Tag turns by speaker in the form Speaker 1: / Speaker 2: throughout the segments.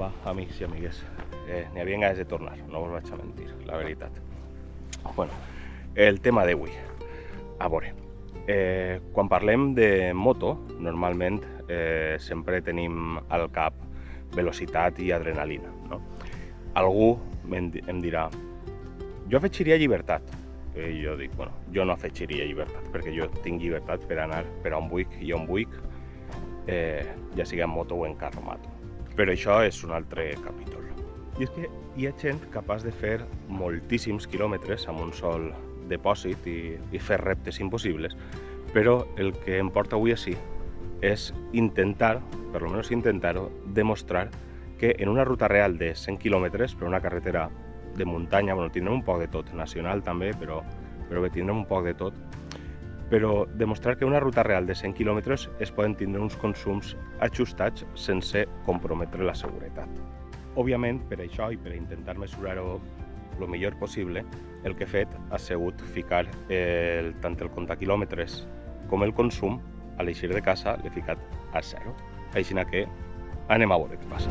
Speaker 1: Hola, amics i amigues. N'hi havia ganes de tornar, no us vaig a mentir, la veritat. Bueno, el tema d'avui. A veure, quan parlem de moto, normalment sempre tenim al cap velocitat i adrenalina, no? Algú em dirà, jo afegiria llibertat. I jo dic, bueno, jo no afegiria llibertat, perquè jo tinc llibertat per anar per on vull i on vull, ja sigui en moto o en carromato. Però això és un altre capítol. I és que hi ha gent capaç de fer moltíssims quilòmetres amb un sol depòsit i fer reptes impossibles, però el que em porta avui així és intentar, per almenys intentar-ho, demostrar que en una ruta real de 100 quilòmetres per una carretera de muntanya, bueno, tindrem un poc de tot, nacional també, però bé, tindrem un poc de tot, però demostrar que una ruta real de 100 quilòmetres es poden tindre uns consums ajustats sense comprometre la seguretat. Òbviament, per això i per intentar mesurar-ho el millor possible, el que he fet ha sigut ficar tant el comptaquilòmetres com el consum, a l'eixir de casa l'he ficat a 0. Així que anem a veure què passa.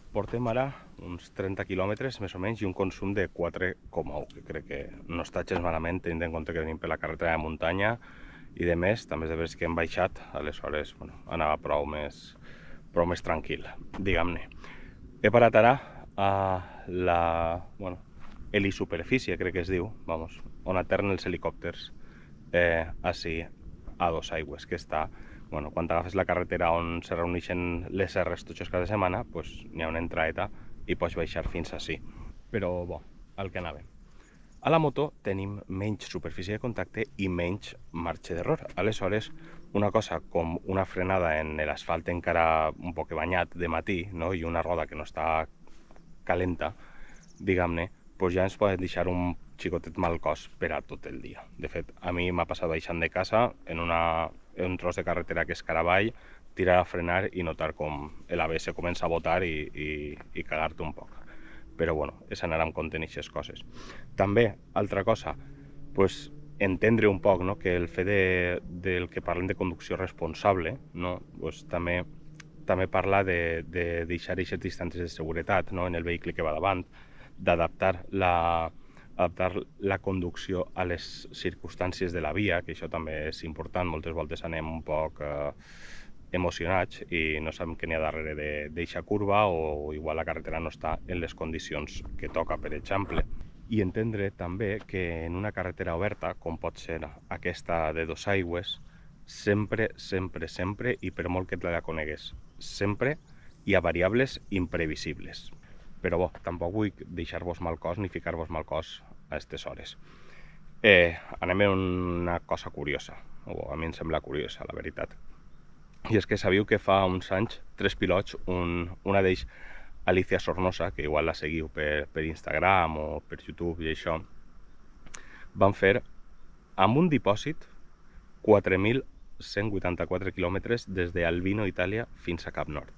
Speaker 1: Portem ara uns 30 quilòmetres més o menys i un consum de 4,1, que crec que no està gens malament, tenint en compte que venim per la carretera de muntanya i de més, també és de veure que hem baixat, aleshores anava prou més tranquil, diguem-ne. He parat ara a la helisuperfície, crec que es diu, on aterren els helicòpters, així a Dosaigües, que està, quan agafes la carretera on se reuneixen les serres tots cada setmana, n'hi ha una entradeta i pots baixar fins així. Però, al que anàvem. A la moto tenim menys superfície de contacte i menys marge d'error. Aleshores, una cosa com una frenada en l'asfalt encara un poc banyat de matí, no? I una roda que no està calenta, diguem-ne, ja ens poden deixar un xicotet mal cos per a tot el dia. De fet, a mi m'ha passat baixant de casa en un tros de carretera que és cara avall, tirar a frenar i notar com l'ABS comença a botar i cagar-te un poc. Però és anar amb compte en aquestes coses. També, altra cosa, entendre un poc que el fet del que parlem de conducció responsable també parla de deixar aquestes distàncies de seguretat en el vehicle que va davant, d'adaptar la conducció a les circumstàncies de la via, que això també és important. Moltes voltes anem un poc emocionats i no sabem què n'hi ha darrere d'eixa curva o igual la carretera no està en les condicions que toca, per exemple. I entendre també que en una carretera oberta, com pot ser aquesta de Dosaigües, sempre, i per molt que te la conegues, sempre hi ha variables imprevisibles. Però bo, tampoc vull deixar-vos mal cos ni ficar-vos mal cos a aquestes hores. Anem a una cosa curiosa, o a mi em sembla curiosa, la veritat. I és que sabíeu que fa uns anys 3 pilots, una d'ells Alicia Sornosa, que igual la seguiu per Instagram o per YouTube i això, van fer amb un dipòsit 4.184 quilòmetres des d'Albino, Itàlia, fins a Cap Nord.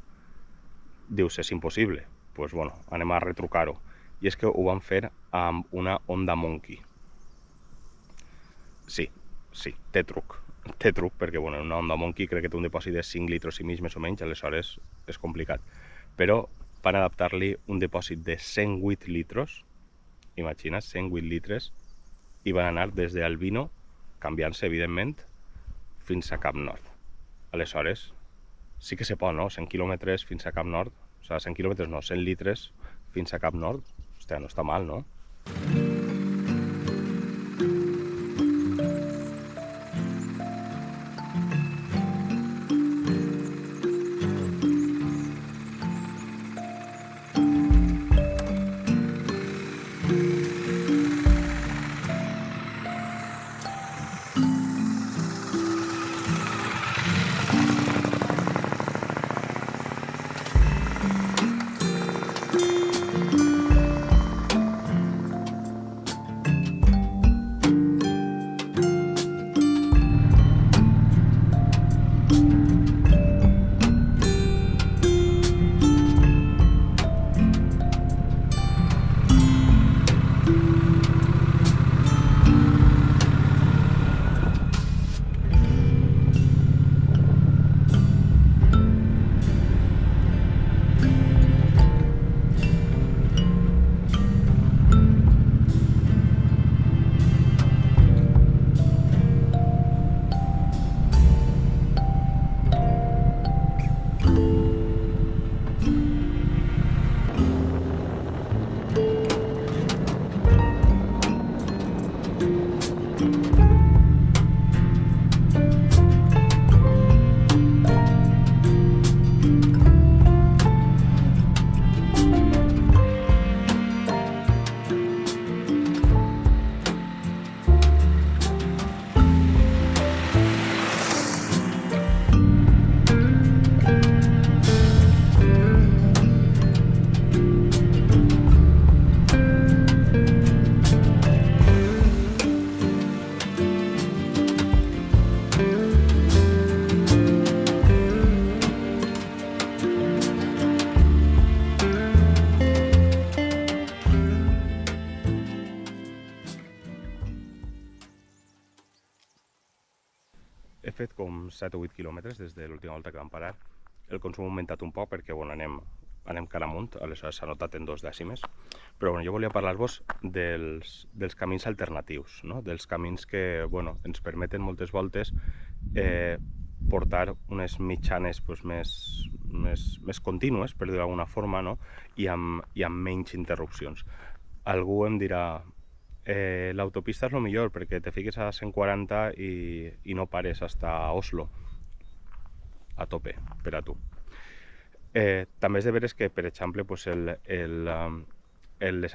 Speaker 1: Dius, és impossible. Doncs bueno, anem a retrucar-ho. I és que ho van fer amb una Honda Monkey. Sí, té truc. Té truc perquè bueno, una Honda Monkey crec que té un dipòsit de 5 litres i mig més o menys, aleshores és complicat. Però van adaptar-li un dipòsit de 108 litres, imagina't, 108 litres, i van anar des d'Albino, canviant-se evidentment, fins a Cap Nord. Aleshores, sí que se pot, no? 100 quilòmetres fins a Cap Nord, o sigui, 100 quilòmetres no, 100 litres fins a Cap Nord, hòstia, no està mal, no? He fet com 7 o 8 quilòmetres des de l'última volta que vam parar. El consum ha augmentat un poc perquè bueno, anem cara amunt, aleshores s'ha notat en 2 dècimes. Però bueno, jo volia parlar-vos dels camins alternatius, no? Dels camins que bueno, ens permeten moltes voltes portar unes mitjanes pues, més contínues, per dir-ho d'alguna forma, no? I amb menys interrupcions. Algú em dirà, l'autopista és el millor perquè te fiques a 140 i no pares hasta Oslo a tope per a tu. També és de veres que, per exemple, pues les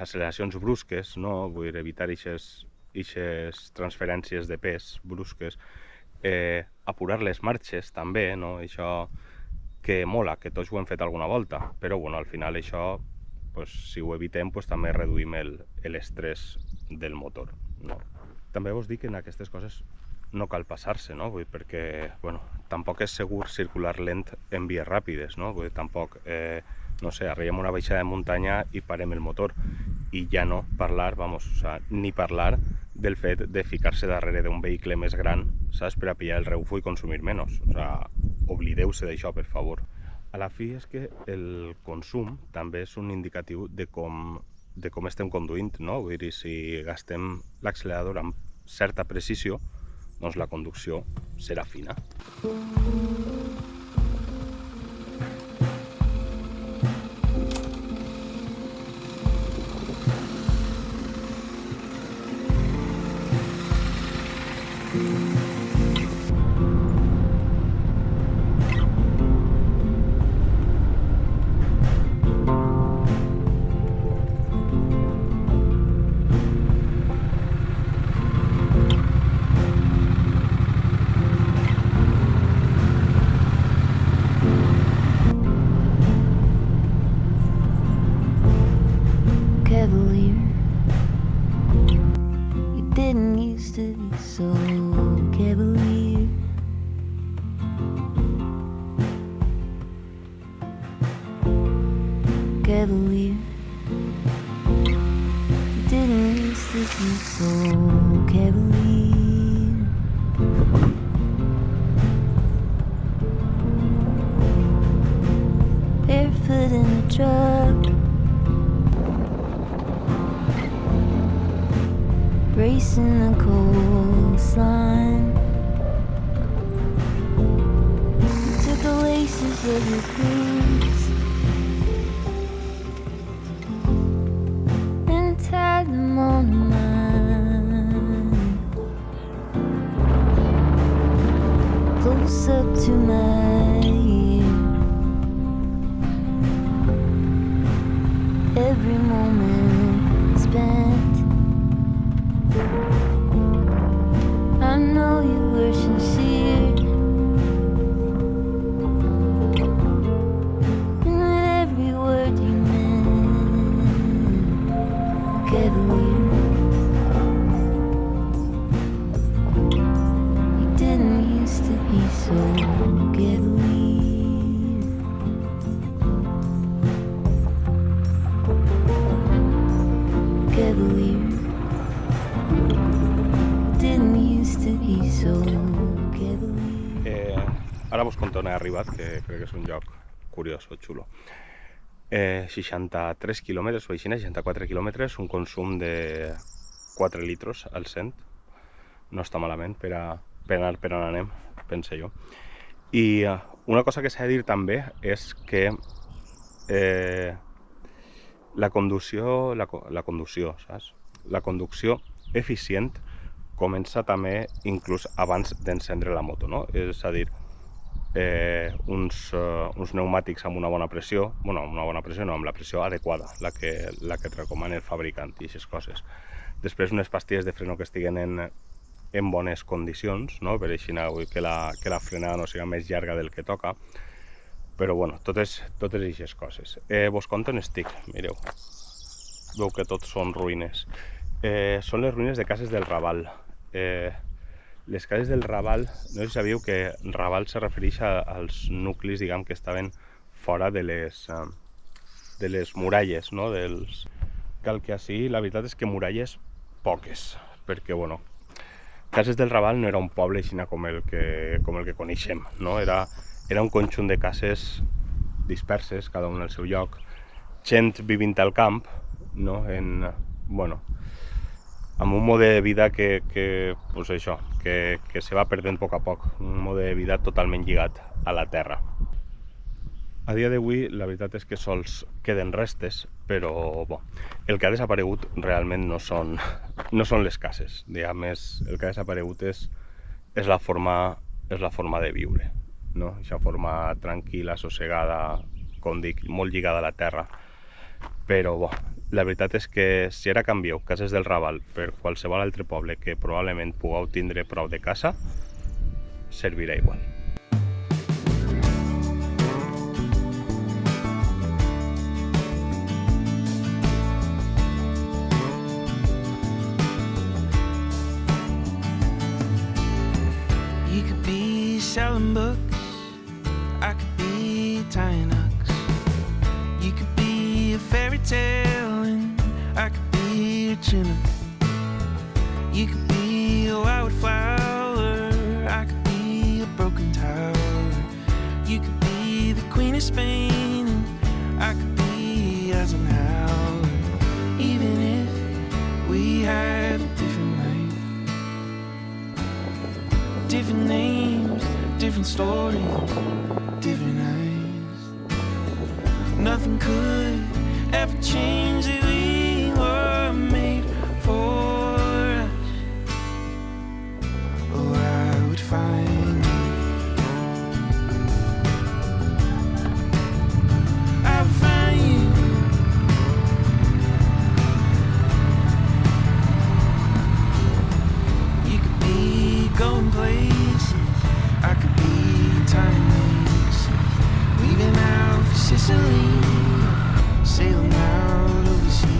Speaker 1: acceleracions brusques, no? Vull dir, evitar aquestes transferències de pes brusques, apurar les marxes també, no? Això que mola, que tots ho hem fet alguna volta, però bueno, al final això, pues, si ho evitem, pues, també reduïm l'estrès del motor, no? També vos dic que en aquestes coses no cal passar-se, no? Vull dir, perquè bueno, tampoc és segur circular lent en vies ràpides, no? Vull dir, tampoc, no sé, arribem a una baixada de muntanya i parem el motor i ja no parlar, vamos, o sea, ni parlar del fet de ficar-se darrere d'un vehicle més gran, saps, per a pillar el reufo i consumir menys, o sea, oblideu-se d'això, per favor. A la fi és que el consum també és un indicatiu de com estem conduint, no? Vull dir, si gastem l'accelerador amb certa precisió, doncs la conducció serà fina.
Speaker 2: cavalier. You didn't used to be so cavalier. Barefoot in the truck, racing the coastline. You took the laces of your boots and tied them on mine, close up to my ear. Every moment spent, I know you were sincere, and every word you meant. Cavalier, you didn't used to be so cavalier. Cavalier, didn't used to be so cavalier.
Speaker 1: Ara vos conto on he arribat, que crec que és un lloc curiós o xulo. 63 quilòmetres, o així, 64 quilòmetres, un consum de 4 litros al 100. No està malament per anar per on anem, pense jo. I una cosa que s'ha de dir també és que la conducció, saps? La conducció eficient comença també inclús abans d'encendre la moto, no? És a dir, uns pneumàtics amb una bona pressió, bueno, amb una bona pressió no, amb la pressió adequada, la que et recomana el fabricant i aquestes coses. Després unes pastilles de freno que estiguen en bones condicions, no? Per així que la frenada no sigui més llarga del que toca. Però bueno, totes aquestes coses. Vos conto on estic, mireu. Veu que tots són ruïnes. Són les ruïnes de Cases del Raval. Les Cases del Raval, no sé si sabíeu que Raval se refereix als nuclis, diguem, que estaven fora de les muralles, no? Cal que així, la veritat és que muralles poques, perquè, bueno, Cases del Raval no era un poble així com el que coneixem, no? Era un conjunt de cases disperses, cada un al seu lloc, gent vivint al camp, no? Amb un mode de vida que se va perdent a poc a poc, un mode de vida totalment lligat a la terra. A dia d'avui la veritat és que sols queden restes, però el que ha desaparegut realment no són les cases, diguem, el que ha desaparegut és la forma de viure, no? Aquesta forma tranquil·la, assossegada, com dic, molt lligada a la terra. Però la veritat és que si ara canvieu Cases del Raval per qualsevol altre poble que probablement pugueu tindre prou de casa, servirà igual.
Speaker 3: You could be selling books, I could be tying hooks. You could be a fairy tale and I could be a chinook. You could be a wild flower, I could be a broken tower. You could be the Queen of Spain and I could be Eisenhower. Even if we had a different life, different names, different stories, different eyes. Nothing could ever change that we were made for us. Oh, I would find you. I would find you. You could be going places, I could be time laces, leaving out for Sicily, sailing out overseas.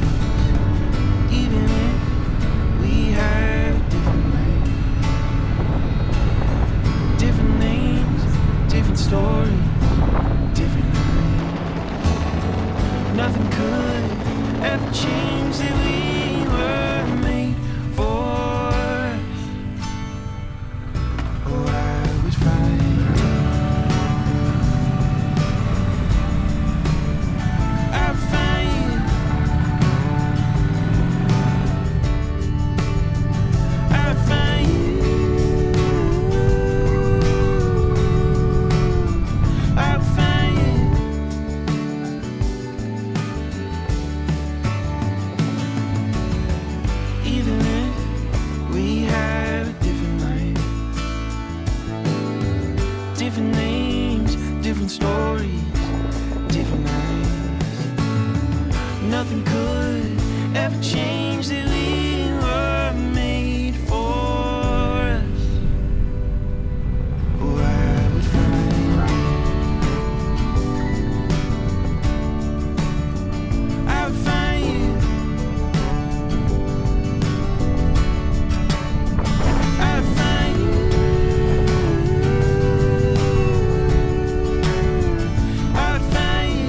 Speaker 3: different stories, different nights. Nothing could ever change that we were made for us. Oh, I would find you. I would find you. I would find you. I would find you.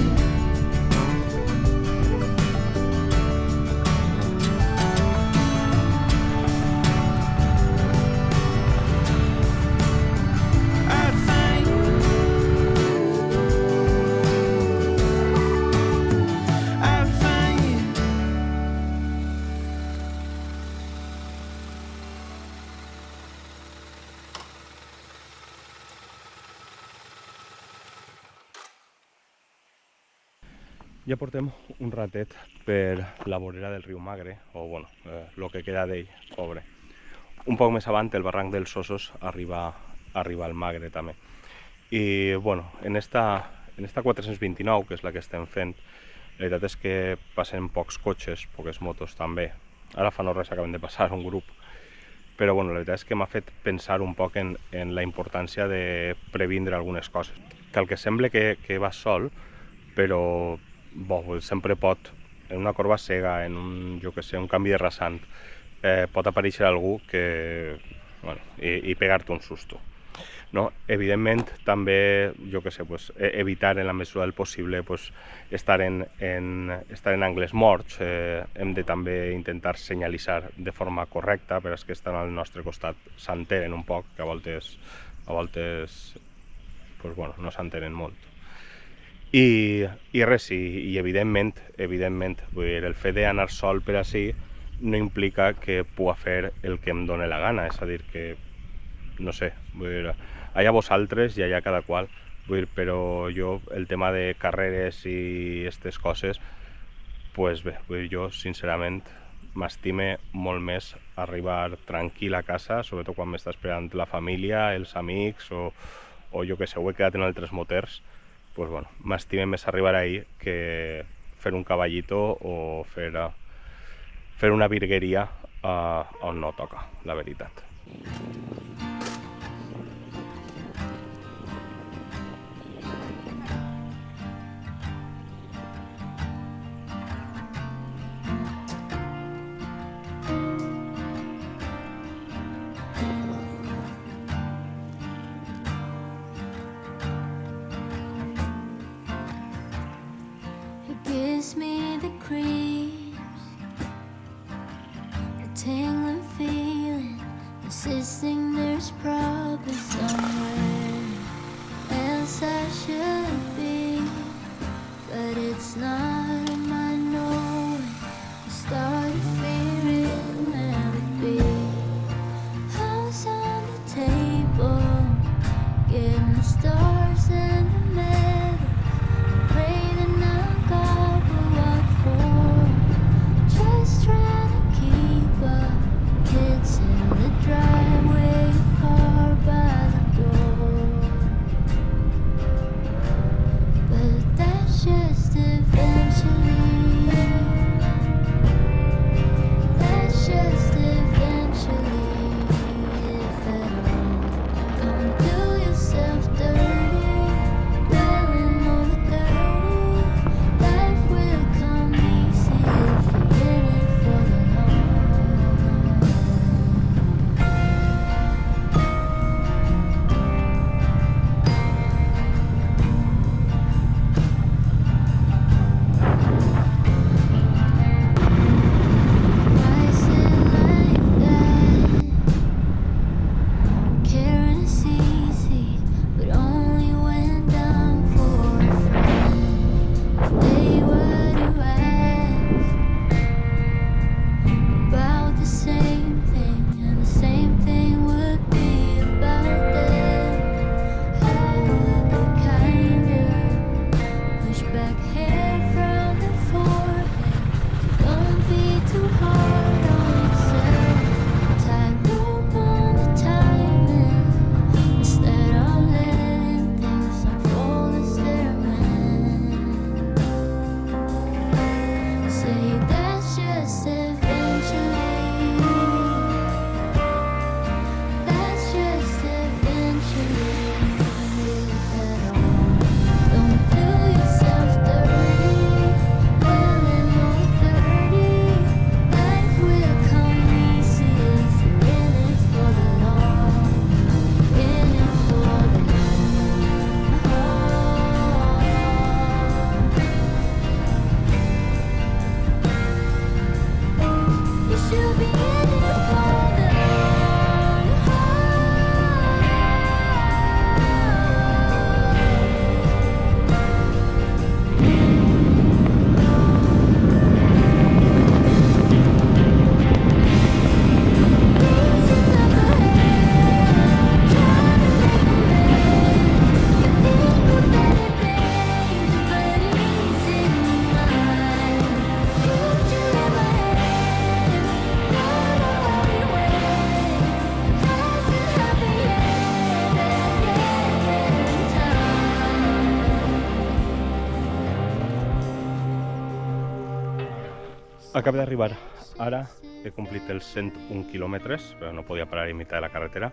Speaker 3: I'd find you. I'd find you.
Speaker 1: Ja portem un ratet per la vorera del riu Magre, o bueno, lo que queda d'ell, pobre. Un poc més avant, el barranc dels Ossos arriba al Magre també. I bueno, en esta 429, que és la que estem fent, la veritat és que passen pocs cotxes, poques motos també. Ara fa no res acabem de passar un grup. Però bueno, la veritat és que m'ha fet pensar un poc en la importància de previndre algunes coses. Que el que sembla que vas sol, però sempre pot, en una corba cega, en un, jo que sé, un canvi de rasant, pot aparèixer algú que, bueno, i pegar-te un susto. No? Evidentment, també, jo que sé, pues, evitar en la mesura del possible pues, estar en angles morts. Hem de també intentar senyalitzar de forma correcta, però és que estan al nostre costat s'entenen un poc, que a voltes pues, bueno, no s'entenen molt. I res, i evidentment, vull dir, el fet d'anar sol per ací no implica que pugui fer el que em dóna la gana, és a dir, que, no sé, vull dir, allà vosaltres i allà cada qual, vull dir, però jo el tema de carreres i aquestes coses, pues bé, vull dir, jo sincerament m'estime molt més arribar tranquil a casa, sobretot quan m'està esperant la família, els amics o jo que sé, ho he quedat en altres moters, pues bueno, m'estime més arribar ahí que fer un caballito o fer una virgueria on no toca, la veritat.
Speaker 2: It gives me the creeps, a tingling feeling, insisting there's probably somewhere else I should be, but it's not in my knowing. I started fearing it'll never be. House on the table, getting the stars in the middle. Craving a gobble what for? Just trying to keep up. Kids in the driveway car.
Speaker 1: Acabo d'arribar ara, he complit els 101 quilòmetres, però no podia parar a mitjà de la carretera.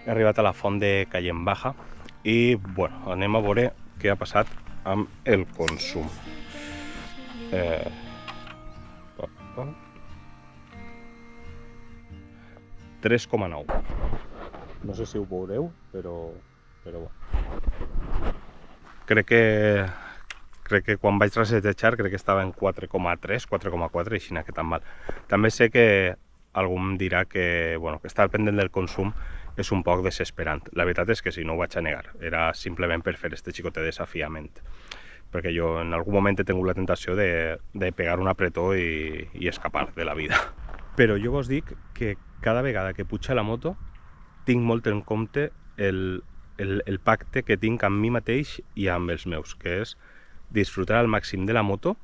Speaker 1: He arribat a la font de Cayenne Baja i, bueno, anem a veure què ha passat amb el consum. 3,9. No sé si ho veureu, però bueno. Crec que quan vaig resetejar crec que estava en 4,3, 4,4 i així que tan mal. També sé que algú em dirà que, bueno, que estar pendent del consum és un poc desesperant. La veritat és que sí, no ho vaig a negar. Era simplement per fer este xicotet desafiament. Perquè jo en algun moment he tingut la tentació de pegar un apretó i escapar de la vida. Però jo vos dic que cada vegada que puja la moto tinc molt en compte el pacte que tinc amb mi mateix i amb els meus, que és disfrutar al màxim de la moto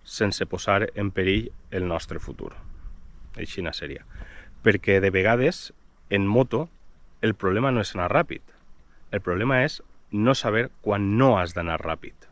Speaker 1: sense posar en perill el nostre futur. Així seria. Perquè de vegades en moto el problema no és anar ràpid, el problema és no saber quan no has d'anar ràpid.